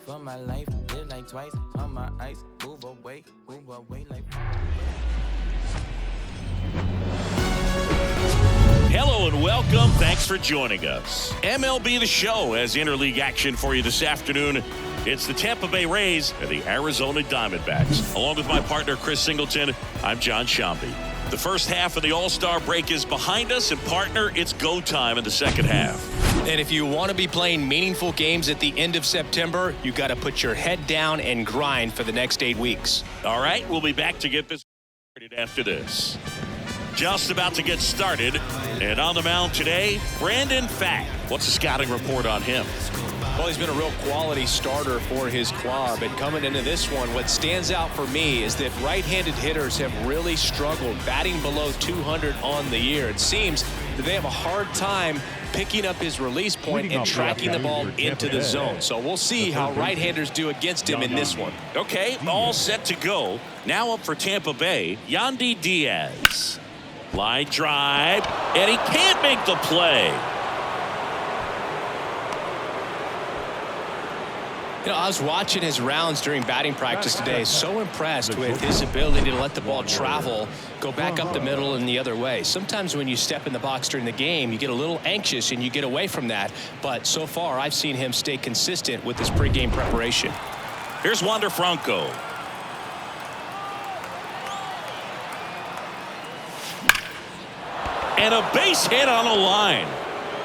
for my life. Live like twice on my ice. Move away like. Hello and welcome. Thanks for joining us. MLB The Show has interleague action for you this afternoon. It's the Tampa Bay Rays and the Arizona Diamondbacks. Along with my partner, Chris Singleton, I'm John Shambi. The first half of the All-Star break is behind us, and partner, it's go time in the second half. And if you want to be playing meaningful games at the end of September, you got to put your head down and grind for the next 8 weeks. All right, we'll be back to get this started after this. Just about to get started, and on the mound today, Brandon Pfaadt. What's the scouting report on him? Well, he's been a real quality starter for his club, and coming into this one, what stands out for me is that right-handed hitters have really struggled, batting below 200 on the year. It seems that they have a hard time picking up his release point and tracking the ball into the zone. So we'll see how right-handers do against him in this one. Okay, all set to go. Now up for Tampa Bay, Yandy Diaz. Line drive, and he can't make the play. You know, I was watching his rounds during batting practice today. So impressed with his ability to let the ball travel, go back up the middle and the other way. Sometimes when you step in the box during the game, you get a little anxious and you get away from that. But so far, I've seen him stay consistent with his pregame preparation. Here's Wander Franco. And a base hit on the line.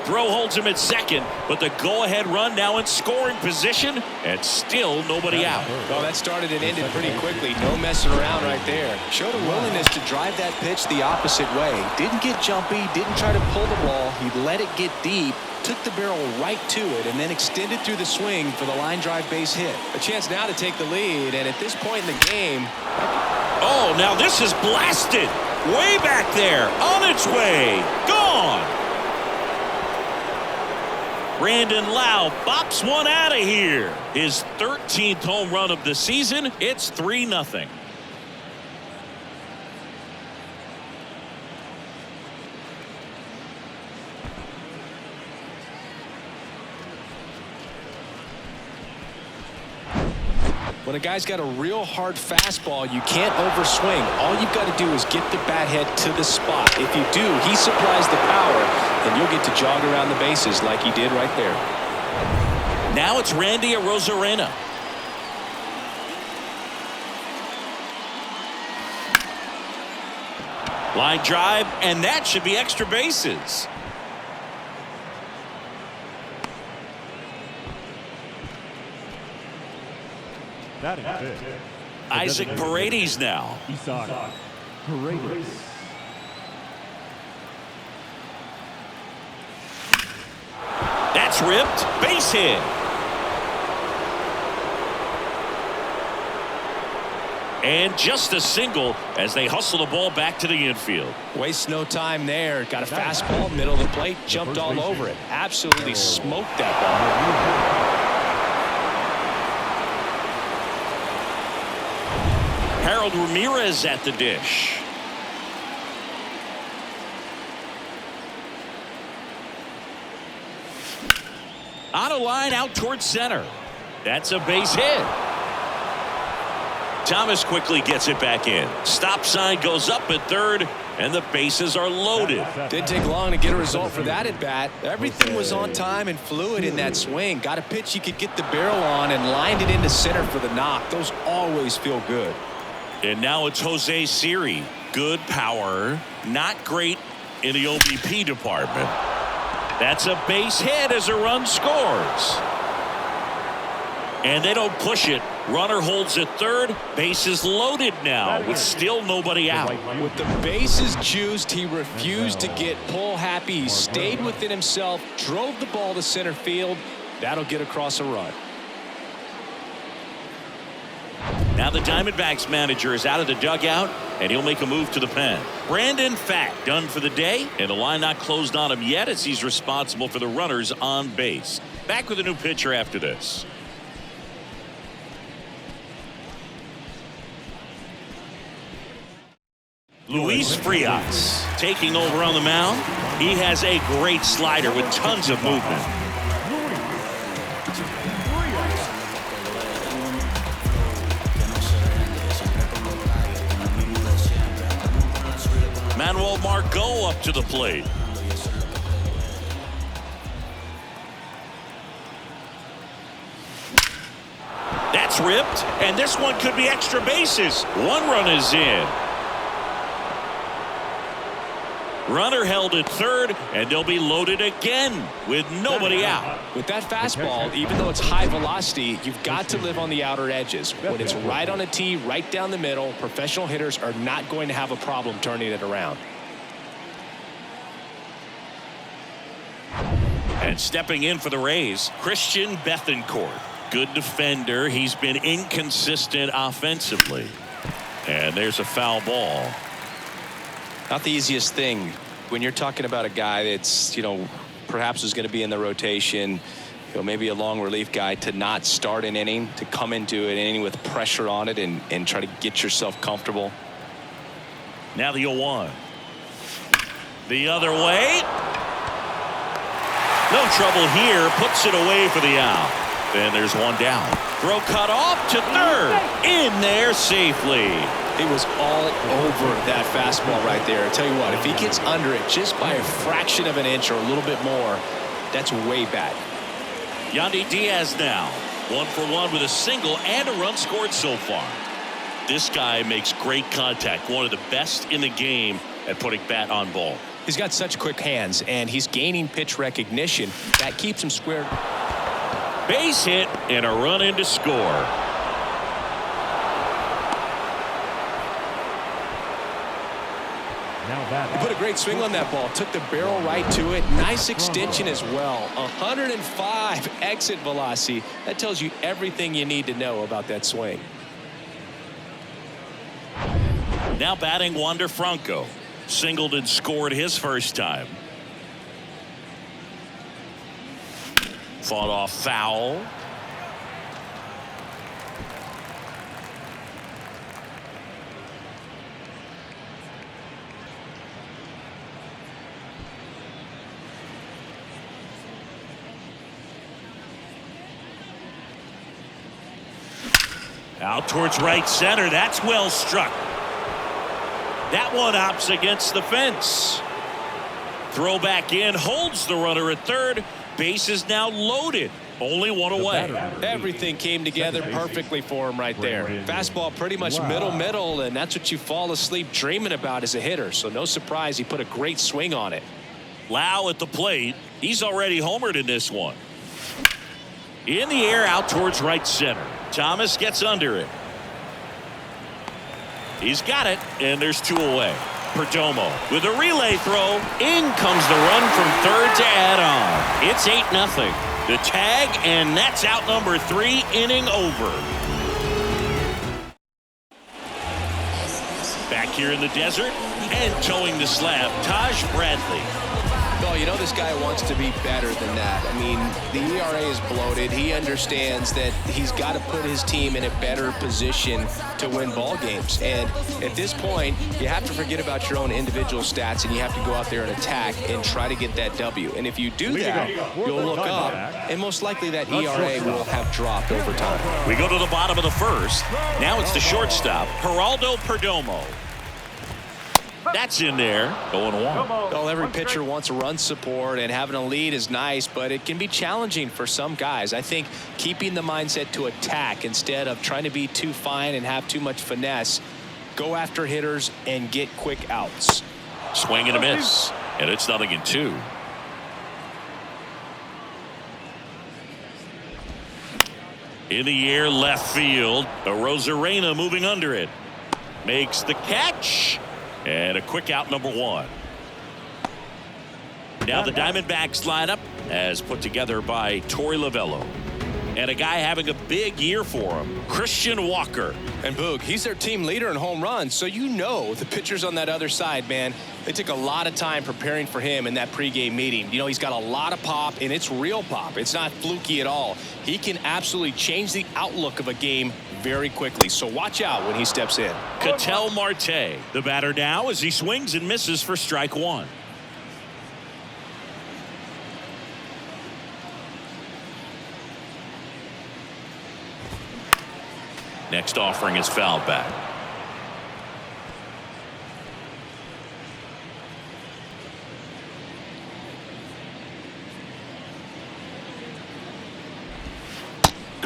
Throw holds him at second, but the go-ahead run now in scoring position, and still nobody out. Well, that started and ended pretty quickly. No messing around right there. Showed a willingness to drive that pitch the opposite way. Didn't get jumpy, didn't try to pull the ball. He let it get deep, took the barrel right to it, and then extended through the swing for the line drive base hit. A chance now to take the lead, and at this point in the game... Oh, now this is blasted. Way back there, on its way, gone. Brandon Lau bops one out of here. His 13th home run of the season. It's 3-0. When a guy's got a real hard fastball, you can't overswing. All you've got to do is get the bat head to the spot. If you do, he supplies the power, and you'll get to jog around the bases like he did right there. Now it's Randy Arozarena. Line drive, and that should be extra bases. Isaac Paredes now. That's ripped. Base hit. And just a single as they hustle the ball back to the infield. Waste no time there. Got a fastball, middle of the plate, jumped all over it. Absolutely smoked that ball. Harold Ramirez at the dish. On a line out towards center. That's a base hit. Thomas quickly gets it back in. Stop sign goes up at third, and the bases are loaded. Didn't take long to get a result for that at bat. Everything was on time and fluid in that swing. Got a pitch you could get the barrel on and lined it into center for the knock. Those always feel good. And now it's Jose Siri. Good power, not great in the OBP department. That's a base hit as a run scores. And they don't push it. Runner holds at third. Bases loaded now with still nobody out. With the bases juiced, he refused to get pull happy. He stayed within himself, drove the ball to center field. That'll get across a run. Now the Diamondbacks manager is out of the dugout, and he'll make a move to the pen. Brandon Pfaadt done for the day, and the line not closed on him yet as he's responsible for the runners on base. Back with a new pitcher after this. Luis Frias taking over on the mound. He has a great slider with tons of movement. Margot up to the plate. That's ripped, and this one could be extra bases. One run is in. Runner held at third, and they'll be loaded again with nobody out. With that fastball, even though it's high velocity, you've got to live on the outer edges. When it's right on a tee, right down the middle, professional hitters are not going to have a problem turning it around. And stepping in for the Rays, Christian Bethancourt. Good defender. He's been inconsistent offensively. And there's a foul ball. Not the easiest thing when you're talking about a guy that's, perhaps is going to be in the rotation, maybe a long relief guy, to not start an inning, to come into an inning with pressure on it and try to get yourself comfortable. Now the 0-1. The other way. No trouble here. Puts it away for the out. And there's one down. Throw cut off to third. In there safely. He was all over that fastball right there. I tell you what, if he gets under it just by a fraction of an inch or a little bit more, that's way back. Yandy Diaz now. 1 for 1 with a single and a run scored so far. This guy makes great contact. One of the best in the game at putting bat on ball. He's got such quick hands, and he's gaining pitch recognition. That keeps him square. Base hit and a run in to score. He put a great swing on that ball. Took the barrel right to it. Nice extension as well. 105 exit velocity. That tells you everything you need to know about that swing. Now batting Wander Franco. Singled and scored his first time. Fought off foul. Out towards right center. That's well struck. That one opts against the fence. Throw back in, holds the runner at third. Base is now loaded. Only one away. Everything came together perfectly for him right there. Fastball pretty much middle, and that's what you fall asleep dreaming about as a hitter. So no surprise he put a great swing on it. Lau at the plate. He's already homered in this one. In the air out towards right center. Thomas gets under it. He's got it, and there's 2 away. Perdomo with a relay throw. In comes the run from third to add on. It's 8-0. The tag, and that's out number 3, inning over. Back here in the desert and towing the slab, Taj Bradley. Well, this guy wants to be better than that. I mean, the ERA is bloated. He understands that he's got to put his team in a better position to win ball games. And at this point, you have to forget about your own individual stats, and you have to go out there and attack and try to get that W. And if you do that, you'll look up, and most likely that ERA will have dropped over time. We go to the bottom of the first. Now it's the shortstop, Geraldo Perdomo. That's in there. 0-1. Well, every pitcher wants run support, and having a lead is nice, but it can be challenging for some guys. I think keeping the mindset to attack instead of trying to be too fine and have too much finesse, go after hitters and get quick outs. Swing and a miss, and it's 0-2. In the air left field. Rosarena moving under it. Makes the catch. And a quick out, number 1. Now the Diamondbacks lineup as put together by Torey Lovello. And a guy having a big year for him, Christian Walker. And Boog, he's their team leader in home runs, so the pitchers on that other side, man, they took a lot of time preparing for him in that pregame meeting. He's got a lot of pop, and it's real pop. It's not fluky at all. He can absolutely change the outlook of a game very quickly, so watch out when he steps in. Ketel Marte, the batter now as he swings and misses for strike 1. Next offering is fouled back.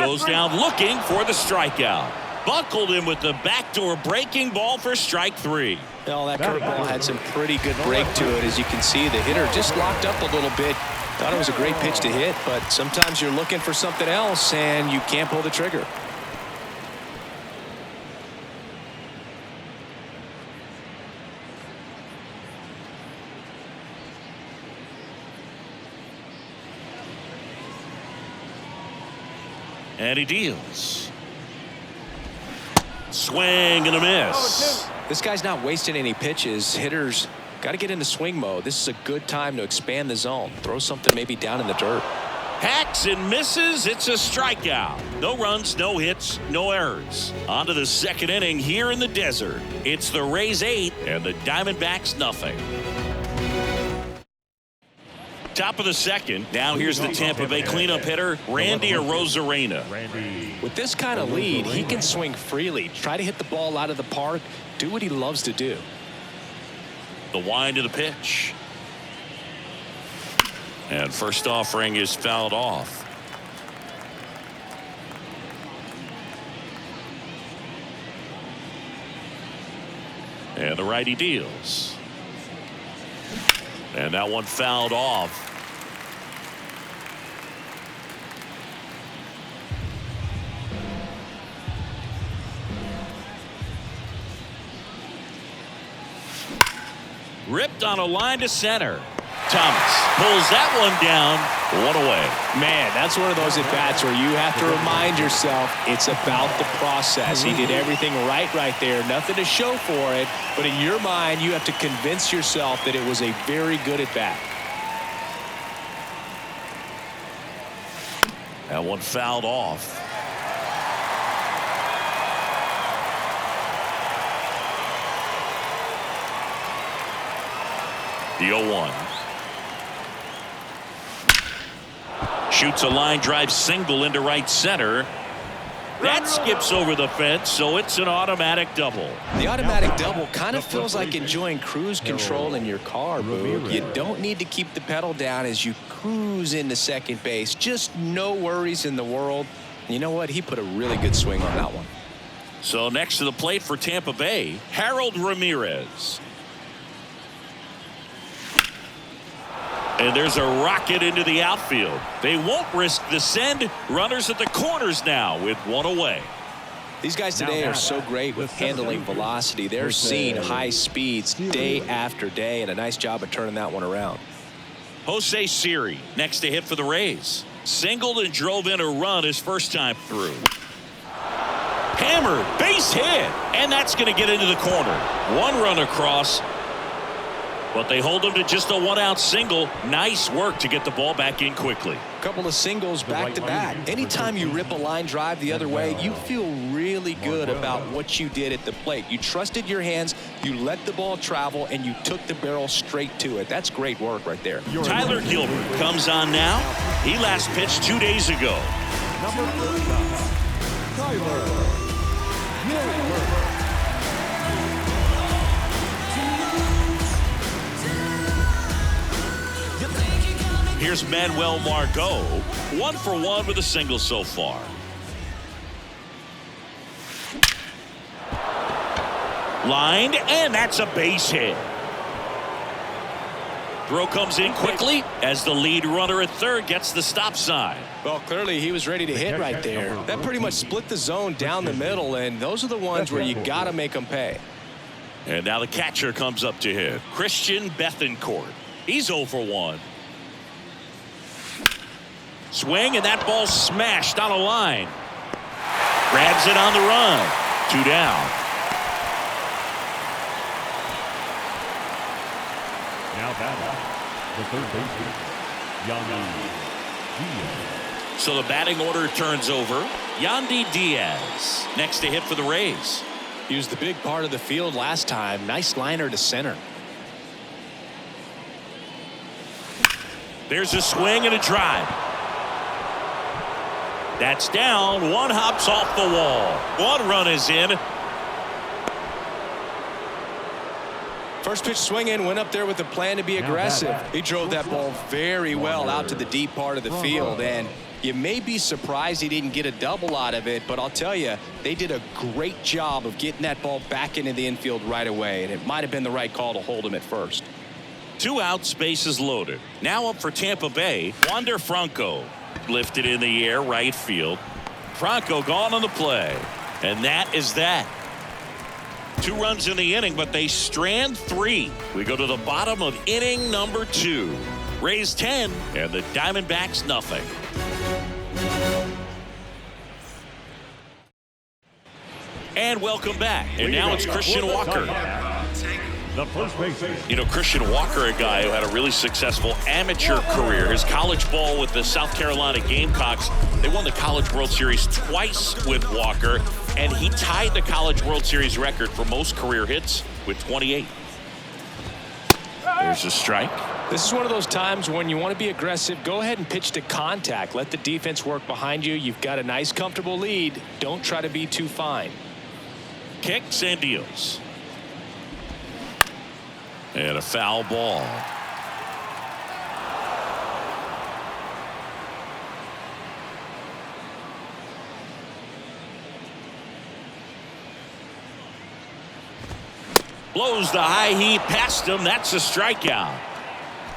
Goes down looking for the strikeout. Buckled him with the backdoor breaking ball for strike 3. Well, that curveball had some pretty good break to it. As you can see, the hitter just locked up a little bit. Thought it was a great pitch to hit, but sometimes you're looking for something else and you can't pull the trigger. And he deals. Swing and a miss. This guy's not wasting any pitches. Hitters got to get into swing mode. This is a good time to expand the zone. Throw something maybe down in the dirt. Hacks and misses. It's a strikeout. No runs, no hits, no errors. On to the second inning here in the desert. It's the Rays 8 and the Diamondbacks nothing. Top of the second. Now here's the Tampa Bay cleanup hitter, Randy Arozarena. With this kind of lead, he can swing freely, try to hit the ball out of the park, do what he loves to do. The wind of the pitch. And first offering is fouled off. And the righty deals. And that one fouled off. Ripped on a line to center. Thomas pulls that one down. One away. Man, that's one of those at-bats where you have to remind yourself it's about the process. He did everything right there. Nothing to show for it. But in your mind, you have to convince yourself that it was a very good at-bat. That one fouled off. The 0-1. Shoots a line drive single into right center. That skips over the fence, so it's an automatic double. The automatic double kind of feels like enjoying cruise control in your car, Boog. You don't need to keep the pedal down as you cruise into second base. Just no worries in the world. You know what? He put a really good swing on that one. So next to the plate for Tampa Bay, Harold Ramirez. And there's a rocket into the outfield. They won't risk the send. Runners at the corners now with one away. These guys today are so great with handling velocity. They're seeing high speeds day after day, and a nice job of turning that one around. Jose Siri next to hit for the Rays. Singled and drove in a run his first time through. Hammered, base hit, and that's going to get into the corner. One run across. But they hold him to just a one-out single. Nice work to get the ball back in quickly. Couple of singles back-to-back. Anytime you rip a line drive the other way, you feel really good about what you did at the plate. You trusted your hands, you let the ball travel, and you took the barrel straight to it. That's great work right there. Tyler Gilbert comes on now. He last pitched 2 days ago. Number 39, Tyler Gilbert. Here's Manuel Margot, 1 for 1 with a single so far. Lined, and that's a base hit. Throw comes in quickly as the lead runner at third gets the stop sign. Well, clearly he was ready to hit right there. That pretty much split the zone down the middle, and those are the ones where you got to make them pay. And now the catcher comes up to hit. Christian Bethancourt. He's 0 for 1. Swing, and that ball smashed on a line. Grabs it on the run. 2 down. Now batting, the third baseman, Yandy Diaz. So the batting order turns over. Yandy Diaz next to hit for the Rays. He was the big part of the field last time. Nice liner to center. There's a swing and a drive. That's down. One hops off the wall. One run is in. First pitch swinging, went up there with a plan to be aggressive. He drove that ball very well out to the deep part of the field, and You may be surprised he didn't get a double out of it, but I'll tell you, they did a great job of getting that ball back into the infield right away, and it might have been the right call to hold him at first. 2 outs, bases loaded. Now up for Tampa Bay, Wander Franco. Lifted in the air, right field. Franco gone on the play. And that is that. 2 runs in the inning, but they strand 3. We go to the bottom of inning number 2. Rays 10 and the Diamondbacks nothing. And welcome back. And now it's Christian Walker. The first baseman. You know, Christian Walker, a guy who had a really successful amateur career. His college ball with the South Carolina Gamecocks. They won the College World Series twice with Walker, and he tied the College World Series record for most career hits with 28. There's a strike. This is one of those times when you want to be aggressive. Go ahead and pitch to contact. Let the defense work behind you. You've got a nice, comfortable lead. Don't try to be too fine. Kicks and deals. And a foul ball. Blows the high heat past him. That's a strikeout.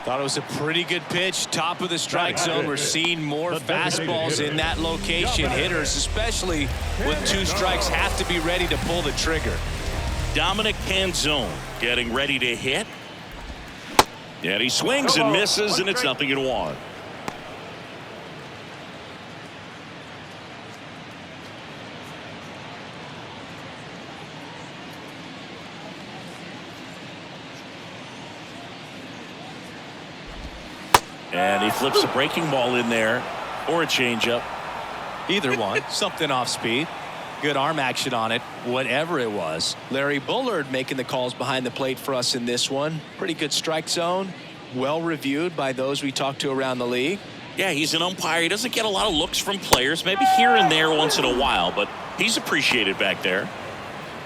Thought it was a pretty good pitch. Top of the strike zone. We're seeing more fastballs in that location. Hitters, especially with 2 strikes, have to be ready to pull the trigger. Dominic Canzone getting ready to hit. And he swings and misses, and it's 0-1. And he flips a breaking ball in there, or a changeup. Either one. Something off speed. Good arm action on it, whatever it was. Larry Bullard making the calls behind the plate for us in this one. Pretty good strike zone. Well reviewed by those we talked to around the league. Yeah, he's an umpire. He doesn't get a lot of looks from players, maybe here and there once in a while, but he's appreciated back there.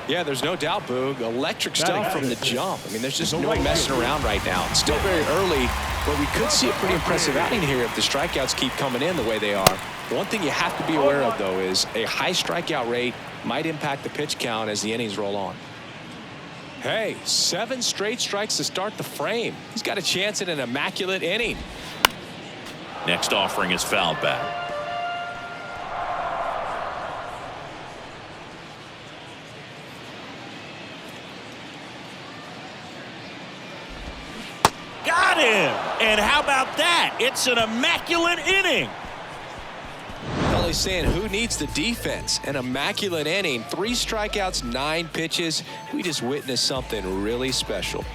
Yeah, there's no doubt, Boog. Electric stuff from the jump. I mean, there's just no messing around right now. It's still very early, but we could see a pretty impressive outing here if the strikeouts keep coming in the way they are. One thing you have to be aware of, though, is a high strikeout rate might impact the pitch count as the innings roll on. Hey, 7 straight strikes to start the frame. He's got a chance at an immaculate inning. Next offering is fouled back. Got him! And how about that? It's an immaculate inning. Well, he's saying who needs the defense? An immaculate inning. 3 strikeouts, 9 pitches. We just witnessed something really special.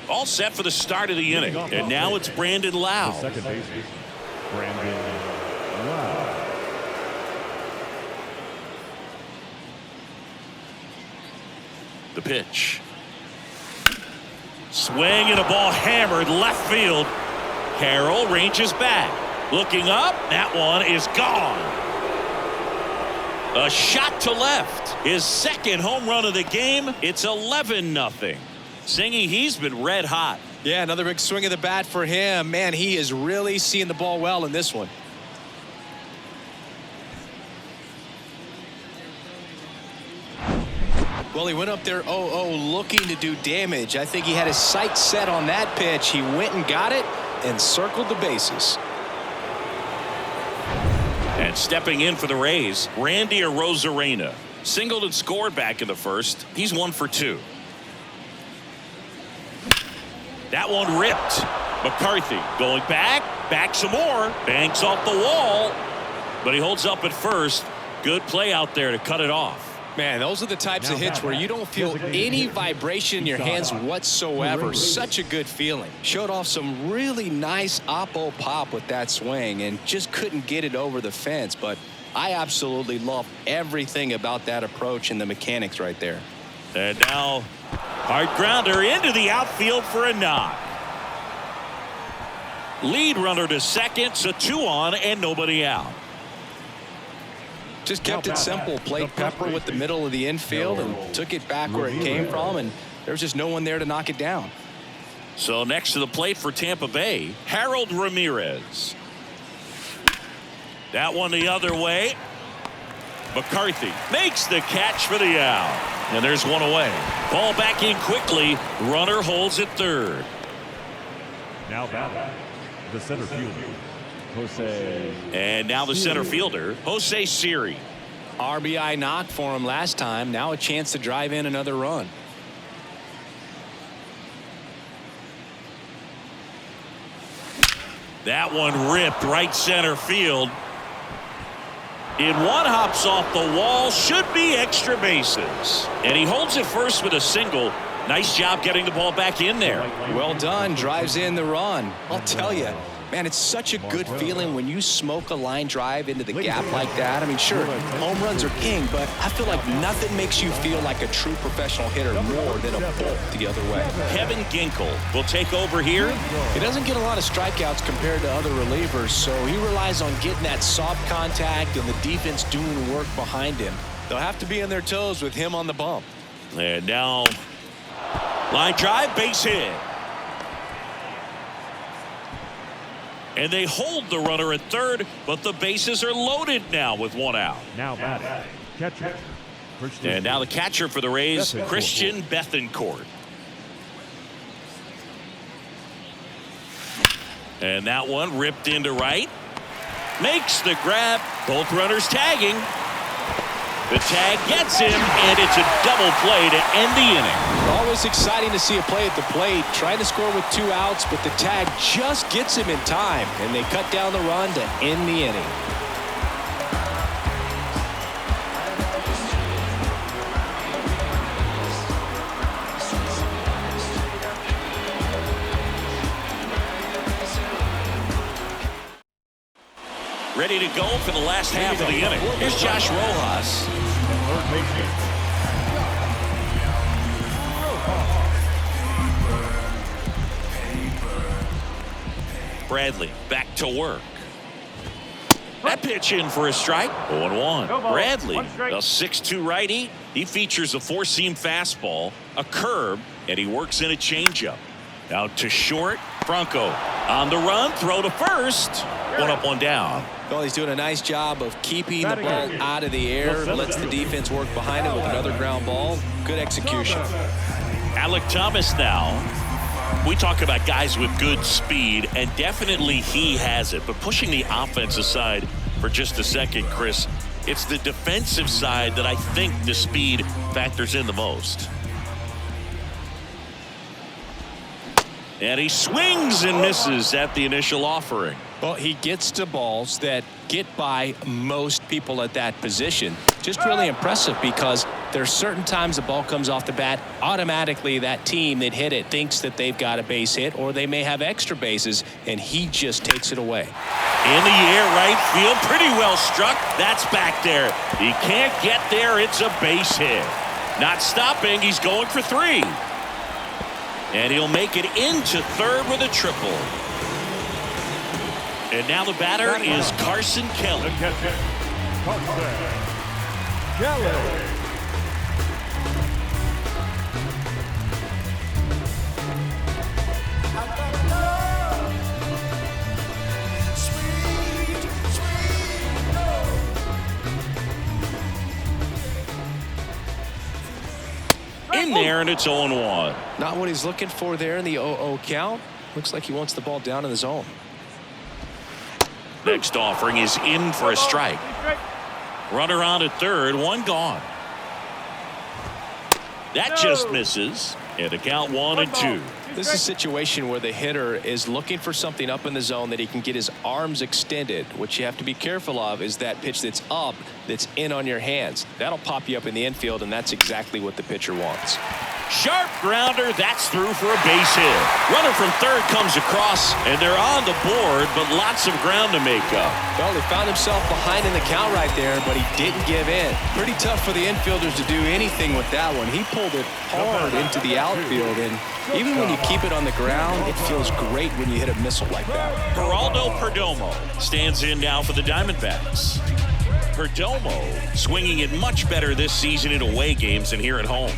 All set for the start of the inning. And now it's Brandon Lau. Second baseman, Brandon Lau. The pitch. Swing and a ball hammered left field. Carroll ranges back. Looking up. That one is gone. A shot to left. His second home run of the game. It's 11-0. Singy, he's been red hot. Yeah, another big swing of the bat for him. Man, he is really seeing the ball well in this one. Well, he went up there 0-0 looking to do damage. I think he had his sights set on that pitch. He went and got it and circled the bases. And stepping in for the Rays, Randy Arozarena. Singled and scored back in the first. He's 1 for 2. That one ripped. McCarthy going back some more. Banks off the wall. But he holds up at first. Good play out there to cut it off. Man, those are the types of hits where you don't feel any vibration in your hands whatsoever. Such a good feeling. Showed off some really nice oppo pop with that swing and just couldn't get it over the fence. But I absolutely love everything about that approach and the mechanics right there. And now, hard grounder into the outfield for a knock. Lead runner to second, so 2 on and nobody out. Just kept it simple. Played pepper with the middle of the infield and took it back where it came from, and there was just no one there to knock it down. So next to the plate for Tampa Bay, Harold Ramirez. That one the other way. McCarthy makes the catch for the out. And there's one away. Ball back in quickly. Runner holds at third. Now batting, the center fielder, Jose. And now the center fielder, Jose Siri. RBI knock for him last time. Now a chance to drive in another run. That one ripped right center field. In one hops off the wall, should be extra bases. And he holds it first with a single. Nice job getting the ball back in there. Well done. Drives in the run. I'll tell you, man, it's such a good feeling when you smoke a line drive into the gap like that. I mean, sure, home runs are king, but I feel like nothing makes you feel like a true professional hitter more than a bolt the other way. Kevin Ginkel will take over here. He doesn't get a lot of strikeouts compared to other relievers, so he relies on getting that soft contact and the defense doing work behind him. They'll have to be on their toes with him on the bump. And now, line drive, base hit. And they hold the runner at third, but the bases are loaded now with one out. Now batting, catcher. And now the catcher for the Rays, Christian Bethancourt. And that one ripped into right. Makes the grab. Both runners tagging. The tag gets him, and it's a double play to end the inning. Always exciting to see a play at the plate. Trying to score with 2 outs, but the tag just gets him in time, and they cut down the run to end the inning. Ready to go for the last half of the inning. Here's Josh Rojas. Bradley back to work. That pitch in for a strike. 0-1. Bradley, a 6'2" righty. He features a 4-seam fastball, a curve, and he works in a changeup. Out to short. Franco on the run. Throw to first. 1 up, 1 down. Well, he's doing a nice job of keeping the ball out of the air. Lets the defense work behind it with another ground ball. Good execution. Alec Thomas now. We talk about guys with good speed, and definitely he has it. But pushing the offense aside for just a second, Chris, it's the defensive side that I think the speed factors in the most. And he swings and misses at the initial offering. Well, he gets to balls that get by most people at that position. Just really impressive because there's certain times the ball comes off the bat, automatically that team that hit it thinks that they've got a base hit or they may have extra bases, and he just takes it away. In the air, right field, pretty well struck. That's back there. He can't get there. It's a base hit. Not stopping. He's going for 3. And he'll make it into third with a triple. And now the batter is Carson Kelly. In there, and it's 0-1. Not what he's looking for there in the 0-0 count. Looks like he wants the ball down in the zone. Next offering is in for a strike. Runner on at third, 1 gone. That just misses. And the count 1-2. This is a situation where the hitter is looking for something up in the zone that he can get his arms extended. What you have to be careful of is that pitch that's up, that's in on your hands. That'll pop you up in the infield, and that's exactly what the pitcher wants. Sharp grounder. That's through for a base hit. Runner from third comes across, and they're on the board, but lots of ground to make up. Well, he found himself behind in the count right there, but he didn't give in. Pretty tough for the infielders to do anything with that one. He pulled it hard into the outfield, and even when you keep it on the ground, it feels great when you hit a missile like that. Geraldo Perdomo stands in now for the Diamondbacks. Perdomo swinging it much better this season in away games than here at home.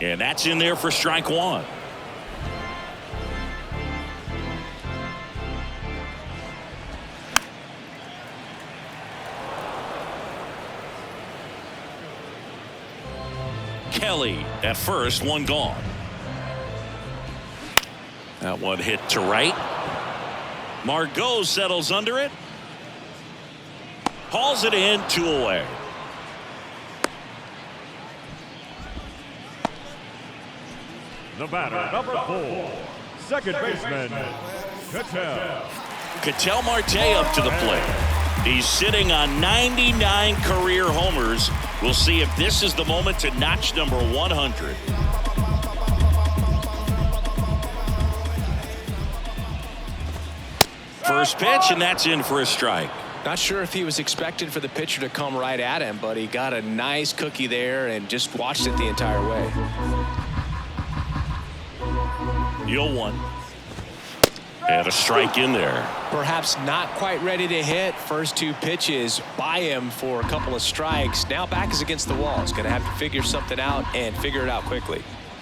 And that's in there for strike one. Kelly at first, one gone. That one hit to right. Margot settles under it. Hauls it in, 2 away. The batter, number 4, second baseman, Ketel Marte up to the plate. He's sitting on 99 career homers. We'll see if this is the moment to notch number 100. First pitch, and that's in for a strike. Not sure if he was expected for the pitcher to come right at him, but he got a nice cookie there and just watched it the entire way. 0-1. And a strike in there. Perhaps not quite ready to hit. First 2 pitches by him for a couple of strikes. Now back is against the wall. He's going to have to figure something out and figure it out quickly.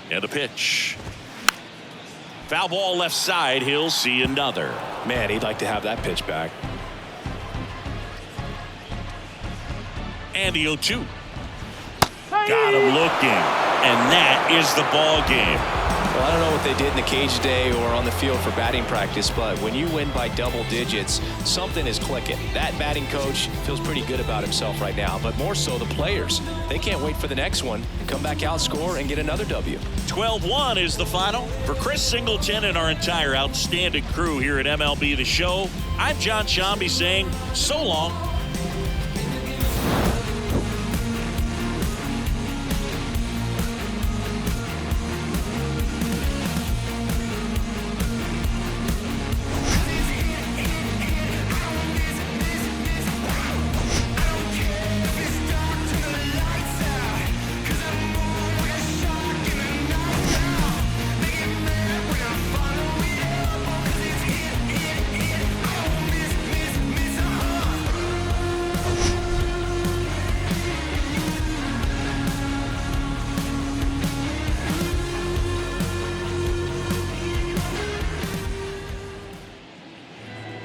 And a pitch. Foul ball left side. He'll see another. Man, he'd like to have that pitch back. And the 0-2. Got him looking. And that is the ball game. Well, I don't know what they did in the cage today or on the field for batting practice, but when you win by double digits, something is clicking. That batting coach feels pretty good about himself right now, but more so the players. They can't wait for the next one to come back out, score, and get another W. 12-1 is the final. For Chris Singleton and our entire outstanding crew here at MLB The Show, I'm John Shambi saying so long.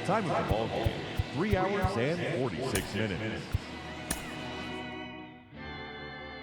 Time of the ball game, 3 hours and 46 minutes.